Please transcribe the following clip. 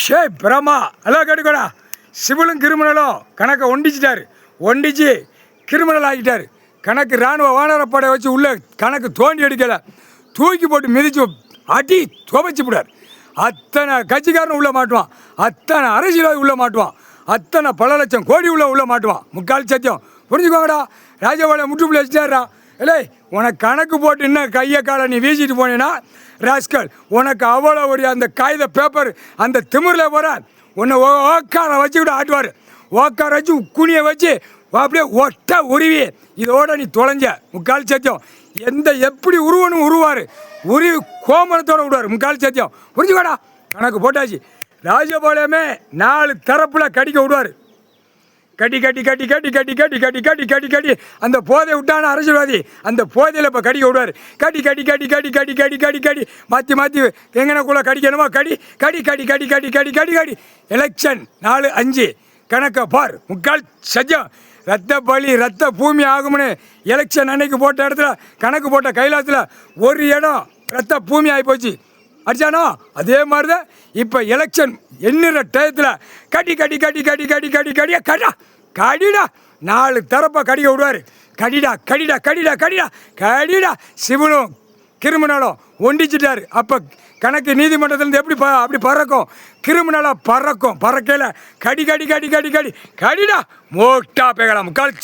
ஷே பிரமா எல்லாம் கேட்டுக்கோடா. சிவிலும் கிரிமினலும் கணக்கை ஒண்டிச்சு கிரிமினல் ஆகிட்டார். கணக்கு இராணுவ வானரப்படை வச்சு உள்ள கணக்கு தோண்டி எடுக்கலை, தூக்கி போட்டு மிதிச்சு அடி துவைச்சி விடார். அத்தனை கட்சிக்காரன் உள்ளே மாட்டுவான், அத்தனை அரசியல்வாதி உள்ளே மாட்டுவான், அத்தனை பல லட்சம் கோடி உள்ள மாட்டுவான். முக்கால் சத்தியம் புரிஞ்சுக்கோங்கடா. ராஜபாளையம் முற்றுப்புள்ளி வச்சுட்டாரா? இல்லை உனக்கு கணக்கு போட்டு இன்னும் கையை காலை நீ வீசிட்டு போனேன்னா ராஸ்கல், உனக்கு அவ்வளோ ஒரு அந்த காகித பேப்பர் அந்த திமிரில் போகிறார். உன்னை ஓக்கார வச்சுக்கிட்டு ஆட்டுவார். ஓக்கார வச்சு குனியை வச்சு அப்படியே ஒட்ட உருவி இதோட நீ தொலைஞ்ச. முக்கால் சத்தியம். எப்படி உருவனும் உருவார், உருவி கோமணத்தோடு விடுவார். முக்கால் சத்தியம் புரிஞ்சுக்கோடா. கணக்கு போட்டாச்சு. ராஜபாளையமே 4 தரப்பில் கடிக்க விடுவார். கட்டி கட்டி கட்டி கட்டி கட்டி கட்டி கட்டி கட்டி கட்டி கட்டி அந்த போதை விட்டான அரசியல்வாதி அந்த போதையில் இப்போ கடிக்க விடுவார். கட்டி கட்டி கட்டி கட்டி கட்டி கட்டி கட்டி கட்டி மாற்றி மாற்றி எங்கனக்குள்ளே கடிக்கணுமோ கடி கடி கடி கடி கடி கடி கடி கடி. எலெக்ஷன் 4-5 கணக்கை பார். முக்கால் சத்தியம். ரத்த பலி ரத்த பூமி ஆகும்னு எலெக்ஷன் அன்னைக்கு போட்ட இடத்துல கணக்கு போட்ட கைலாசத்தில் ஒரு இடம் ரத்த பூமி ஆகி போச்சு. அடிச்சானோ அதே மாதிரி தான் இப்போ எலெக்ஷன் எண்ணுற டயத்தில் கட்டி கட்டி கட்டி கட்டி கட்டி கட்டி கடியா கடிடா 4 தரப்பை கடிக்க விடுவார். கடிடா கடிடா கடிடா கடிடா கடிடா. சிவிலும் கிரிமினலும் ஒண்டிச்சிட்டாரு. அப்போ கணக்கு நீதிமன்றத்துலேருந்து எப்படி அப்படி பறக்கும், கிரிமினலாக பறக்கும். பறக்கையில் கடி கடி கடி கடி கடி கடிடா மோட்டா பேகலாம் முக்கால்